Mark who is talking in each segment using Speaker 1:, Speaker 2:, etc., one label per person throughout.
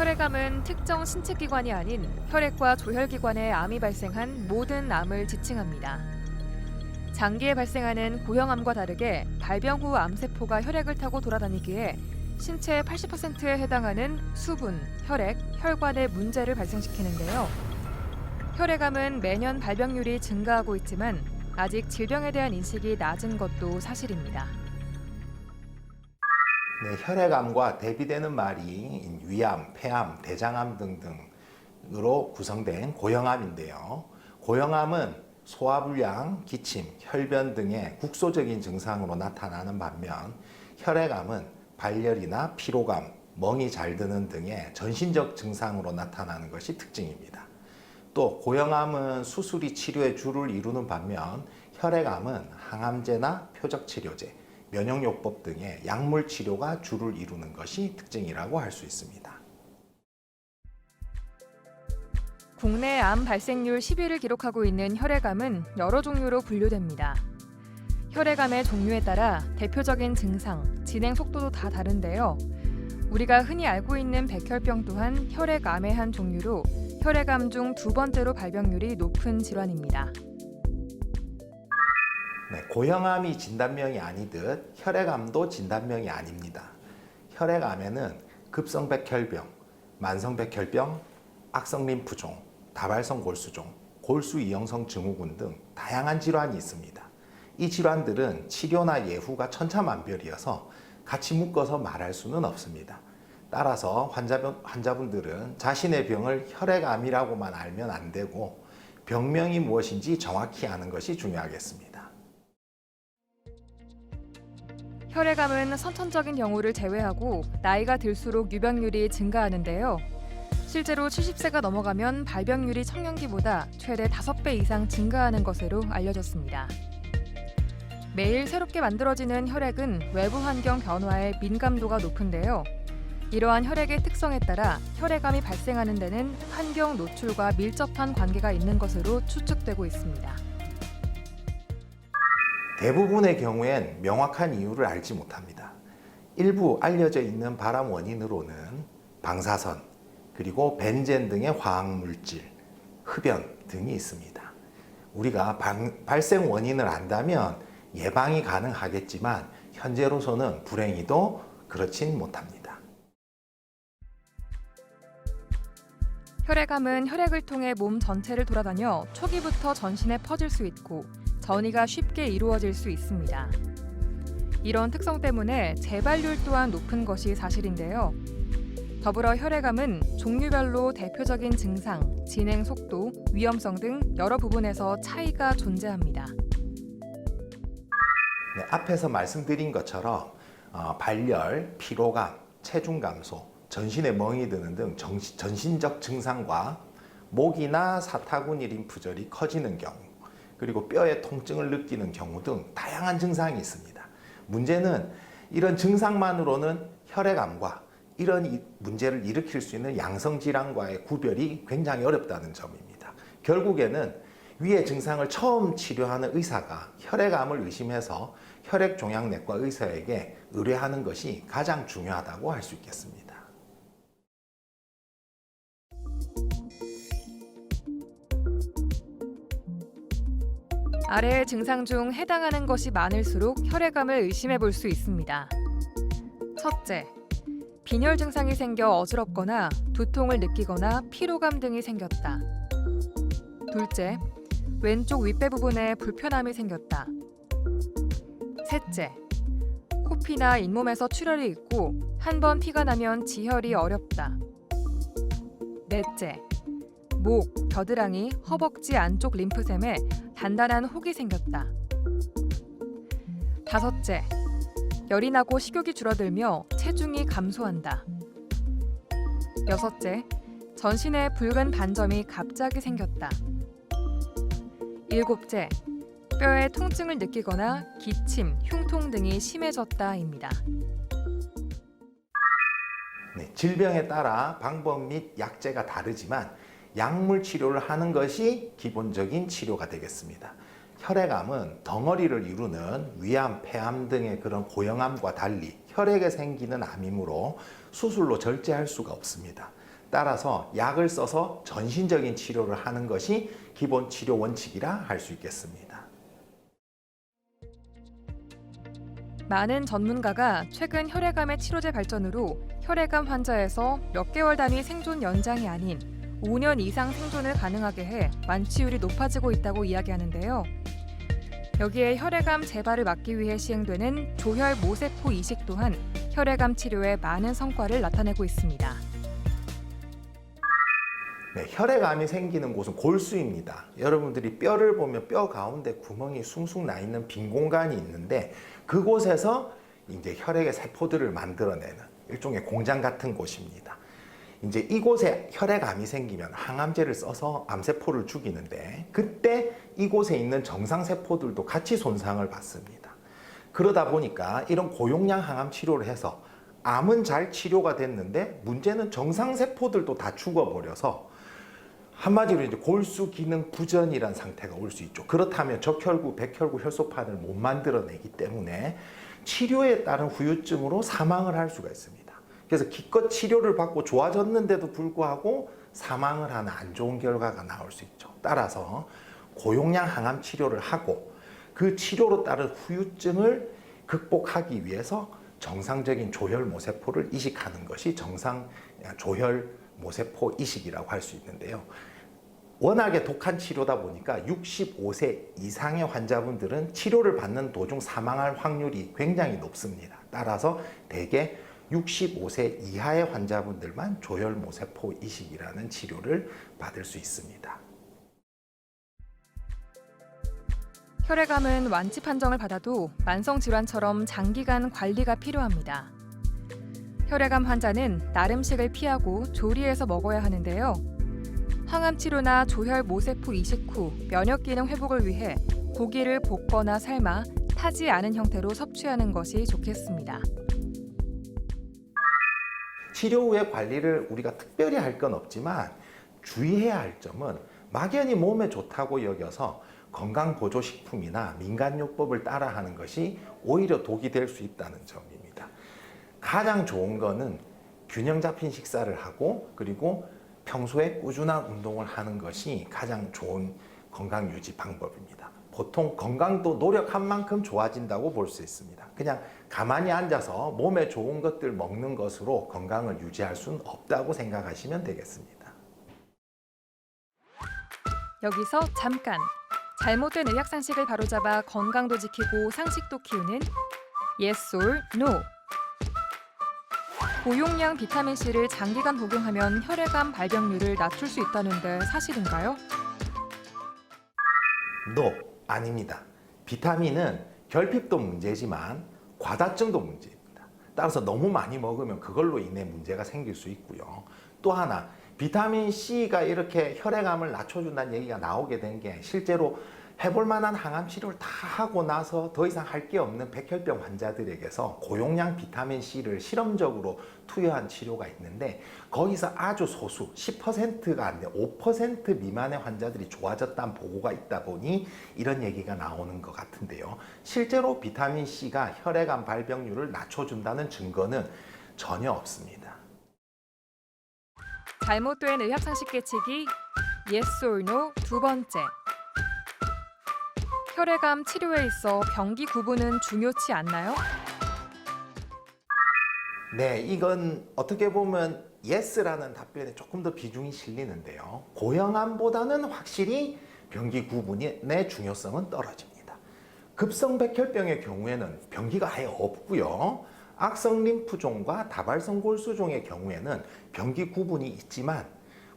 Speaker 1: 혈액암은 특정 신체기관이 아닌 혈액과 조혈기관에 암이 발생한 모든 암을 지칭합니다. 장기에 발생하는 고형암과 다르게 발병 후 암세포가 혈액을 타고 돌아다니기에 신체의 80%에 해당하는 수분, 혈액, 혈관에 문제를 발생시키는데요. 혈액암은 매년 발병률이 증가하고 있지만 아직 질병에 대한 인식이 낮은 것도 사실입니다.
Speaker 2: 네, 혈액암과 대비되는 말이 위암, 폐암, 대장암 등등으로 구성된 고형암인데요. 고형암은 소화불량, 기침, 혈변 등의 국소적인 증상으로 나타나는 반면 혈액암은 발열이나 피로감, 멍이 잘 드는 등의 전신적 증상으로 나타나는 것이 특징입니다. 또 고형암은 수술이 치료의 주를 이루는 반면 혈액암은 항암제나 표적치료제, 면역요법 등의 약물 치료가 주를 이루는 것이 특징이라고 할 수 있습니다.
Speaker 1: 국내 암 발생률 10위를 기록하고 있는 혈액암은 여러 종류로 분류됩니다. 혈액암의 종류에 따라 대표적인 증상, 진행 속도도 다 다른데요. 우리가 흔히 알고 있는 백혈병 또한 혈액암의 한 종류로 혈액암 중 두 번째로 발병률이 높은 질환입니다.
Speaker 2: 네, 고형암이 진단명이 아니듯 혈액암도 진단명이 아닙니다. 혈액암에는 급성백혈병, 만성백혈병, 악성림프종, 다발성 골수종, 골수이형성 증후군 등 다양한 질환이 있습니다. 이 질환들은 치료나 예후가 천차만별이어서 같이 묶어서 말할 수는 없습니다. 따라서 환자분들은 자신의 병을 혈액암이라고만 알면 안 되고 병명이 무엇인지 정확히 아는 것이 중요하겠습니다.
Speaker 1: 혈액암은 선천적인 경우를 제외하고 나이가 들수록 유병률이 증가하는데요. 실제로 70세가 넘어가면 발병률이 청년기보다 최대 5배 이상 증가하는 것으로 알려졌습니다. 매일 새롭게 만들어지는 혈액은 외부 환경 변화에 민감도가 높은데요. 이러한 혈액의 특성에 따라 혈액암이 발생하는 데는 환경 노출과 밀접한 관계가 있는 것으로 추측되고 있습니다.
Speaker 2: 대부분의 경우엔 명확한 이유를 알지 못합니다. 일부 알려져 있는 발암 원인으로는 방사선, 그리고 벤젠 등의 화학물질, 흡연 등이 있습니다. 우리가 발생 원인을 안다면 예방이 가능하겠지만 현재로서는 불행히도 그렇진 못합니다.
Speaker 1: 혈액암은 혈액을 통해 몸 전체를 돌아다녀 초기부터 전신에 퍼질 수 있고 전이가 쉽게 이루어질 수 있습니다. 이런 특성 때문에 재발률 또한 높은 것이 사실인데요. 더불어 혈액암은 종류별로 대표적인 증상, 진행 속도, 위험성 등 여러 부분에서 차이가 존재합니다.
Speaker 2: 네, 앞에서 말씀드린 것처럼 발열, 피로감, 체중 감소, 전신에 멍이 드는 등 전신적 증상과 목이나 사타구니 림프절이 커지는 경우, 그리고 뼈의 통증을 느끼는 경우 등 다양한 증상이 있습니다. 문제는 이런 증상만으로는 혈액암과 이런 문제를 일으킬 수 있는 양성질환과의 구별이 굉장히 어렵다는 점입니다. 결국에는 위의 증상을 처음 치료하는 의사가 혈액암을 의심해서 혈액종양내과 의사에게 의뢰하는 것이 가장 중요하다고 할 수 있겠습니다.
Speaker 1: 아래의 증상 중 해당하는 것이 많을수록 혈액암을 의심해 볼 수 있습니다. 첫째, 빈혈 증상이 생겨 어지럽거나 두통을 느끼거나 피로감 등이 생겼다. 둘째, 왼쪽 윗배 부분에 불편함이 생겼다. 셋째, 코피나 잇몸에서 출혈이 있고 한 번 피가 나면 지혈이 어렵다. 넷째, 목, 겨드랑이, 허벅지 안쪽 림프샘에 단단한 혹이 생겼다. 다섯째, 열이 나고 식욕이 줄어들며 체중이 감소한다. 여섯째, 전신에 붉은 반점이 갑자기 생겼다. 일곱째, 뼈에 통증을 느끼거나 기침, 흉통 등이 심해졌다입니다.
Speaker 2: 네, 질병에 따라 방법 및 약제가 다르지만 약물 치료를 하는 것이 기본적인 치료가 되겠습니다. 혈액암은 덩어리를 이루는 위암, 폐암 등의 그런 고형암과 달리 혈액에 생기는 암이므로 수술로 절제할 수가 없습니다. 따라서 약을 써서 전신적인 치료를 하는 것이 기본 치료 원칙이라 할 수 있겠습니다.
Speaker 1: 많은 전문가가 최근 혈액암의 치료제 발전으로 혈액암 환자에서 몇 개월 단위 생존 연장이 아닌 5년 이상 생존을 가능하게 해 완치율이 높아지고 있다고 이야기하는데요. 여기에 혈액암 재발을 막기 위해 시행되는 조혈 모세포 이식 또한 혈액암 치료에 많은 성과를 나타내고 있습니다.
Speaker 2: 네, 혈액암이 생기는 곳은 골수입니다. 여러분들이 뼈를 보면 뼈 가운데 구멍이 숭숭 나 있는 빈 공간이 있는데 그곳에서 이제 혈액의 세포들을 만들어내는 일종의 공장 같은 곳입니다. 이제 이곳에 혈액암이 생기면 항암제를 써서 암세포를 죽이는데 그때 이곳에 있는 정상세포들도 같이 손상을 받습니다. 그러다 보니까 이런 고용량 항암 치료를 해서 암은 잘 치료가 됐는데 문제는 정상세포들도 다 죽어버려서 한마디로 이제 골수 기능 부전이란 상태가 올 수 있죠. 그렇다면 적혈구, 백혈구, 혈소판을 못 만들어내기 때문에 치료에 따른 후유증으로 사망을 할 수가 있습니다. 그래서 기껏 치료를 받고 좋아졌는데도 불구하고 사망을 하는 안 좋은 결과가 나올 수 있죠. 따라서 고용량 항암 치료를 하고 그 치료로 따른 후유증을 극복하기 위해서 정상적인 조혈 모세포를 이식하는 것이 정상 조혈 모세포 이식이라고 할 수 있는데요. 워낙에 독한 치료다 보니까 65세 이상의 환자분들은 치료를 받는 도중 사망할 확률이 굉장히 높습니다. 따라서 대개 65세 이하의 환자분들만 조혈 모세포 이식이라는 치료를 받을 수 있습니다.
Speaker 1: 혈액암은 완치 판정을 받아도 만성 질환처럼 장기간 관리가 필요합니다. 혈액암 환자는 나름식을 피하고 조리해서 먹어야 하는데요. 항암 치료나 조혈 모세포 이식 후 면역 기능 회복을 위해 고기를 볶거나 삶아 타지 않은 형태로 섭취하는 것이 좋겠습니다.
Speaker 2: 치료 후의 관리를 우리가 특별히 할 건 없지만 주의해야 할 점은 막연히 몸에 좋다고 여겨서 건강보조식품이나 민간요법을 따라하는 것이 오히려 독이 될 수 있다는 점입니다. 가장 좋은 거는 균형 잡힌 식사를 하고 그리고 평소에 꾸준한 운동을 하는 것이 가장 좋은 건강 유지 방법입니다. 보통 건강도 노력한 만큼 좋아진다고 볼 수 있습니다. 그냥 가만히 앉아서 몸에 좋은 것들 먹는 것으로 건강을 유지할 수는 없다고 생각하시면 되겠습니다.
Speaker 1: 여기서 잠깐! 잘못된 의학 상식을 바로잡아 건강도 지키고 상식도 키우는 Yes or No. 고용량 비타민C를 장기간 복용하면 혈액암 발병률을 낮출 수 있다는데 사실인가요?
Speaker 2: No, 아닙니다. 비타민은 결핍도 문제지만 과다증도 문제입니다. 따라서 너무 많이 먹으면 그걸로 인해 문제가 생길 수 있고요. 또 하나, 비타민 C가 이렇게 혈액암을 낮춰준다는 얘기가 나오게 된 게 실제로 해볼 만한 항암 치료를 다 하고 나서 더 이상 할 게 없는 백혈병 환자들에게서 고용량 비타민 C를 실험적으로 투여한 치료가 있는데 거기서 아주 소수 10%가 안 돼 5% 미만의 환자들이 좋아졌다는 보고가 있다 보니 이런 얘기가 나오는 것 같은데요. 실제로 비타민 C가 혈액암 발병률을 낮춰준다는 증거는 전혀 없습니다.
Speaker 1: 잘못된 의학 상식 깨치기 Yes or No 두 번째. 혈액암 치료에 있어 병기 구분은 중요치 않나요?
Speaker 2: 네, 이건 어떻게 보면 yes라는 답변에 조금 더 비중이 실리는데요. 고형암보다는 확실히 병기 구분의 중요성은 떨어집니다. 급성 백혈병의 경우에는 병기가 아예 없고요. 악성 림프종과 다발성 골수종의 경우에는 병기 구분이 있지만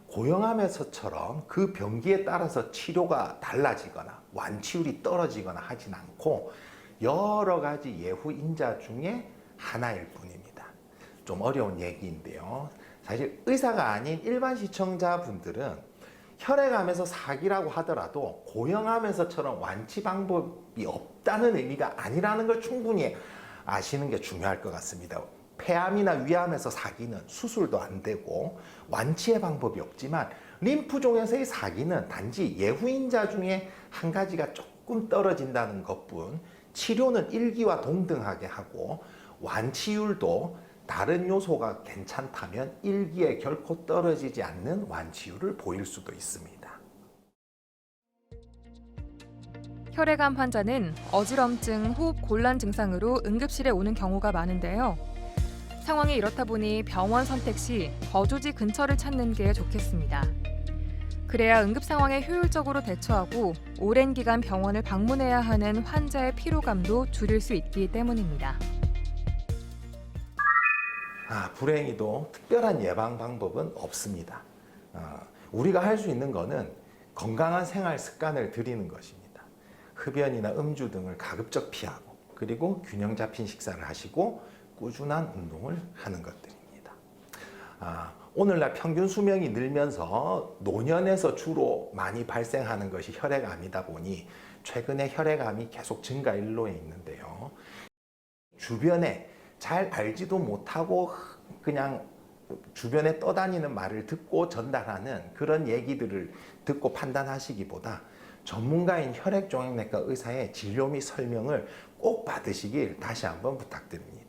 Speaker 2: 고형암에서처럼 그 병기에 따라서 치료가 달라지거나 완치율이 떨어지거나 하진 않고 여러 가지 예후 인자 중에 하나일 뿐입니다. 좀 어려운 얘기인데요. 사실 의사가 아닌 일반 시청자분들은 혈액암에서 사기라고 하더라도 고형암에서처럼 완치 방법이 없다는 의미가 아니라는 걸 충분히 아시는 게 중요할 것 같습니다. 폐암이나 위암에서 사기는 수술도 안 되고 완치의 방법이 없지만 림프종에서의 사기는 단지 예후인자 중에 한 가지가 조금 떨어진다는 것뿐 치료는 일기와 동등하게 하고 완치율도 다른 요소가 괜찮다면 일기에 결코 떨어지지 않는 완치율을 보일 수도 있습니다.
Speaker 1: 혈액암 환자는 어지럼증, 호흡 곤란 증상으로 응급실에 오는 경우가 많은데요. 상황이 이렇다 보니 병원 선택 시 거주지 근처를 찾는 게 좋겠습니다. 그래야 응급 상황에 효율적으로 대처하고 오랜 기간 병원을 방문해야 하는 환자의 피로감도 줄일 수 있기 때문입니다.
Speaker 2: 불행히도 특별한 예방 방법은 없습니다. 우리가 할 수 있는 것은 건강한 생활 습관을 들이는 것입니다. 흡연이나 음주 등을 가급적 피하고 그리고 균형 잡힌 식사를 하시고 꾸준한 운동을 하는 것들입니다. 오늘날 평균 수명이 늘면서 노년에서 주로 많이 발생하는 것이 혈액암이다 보니 최근에 혈액암이 계속 증가 일로에 있는데요. 주변에 잘 알지도 못하고 그냥 주변에 떠다니는 말을 듣고 전달하는 그런 얘기들을 듣고 판단하시기보다 전문가인 혈액종양내과 의사의 진료 및 설명을 꼭 받으시길 다시 한번 부탁드립니다.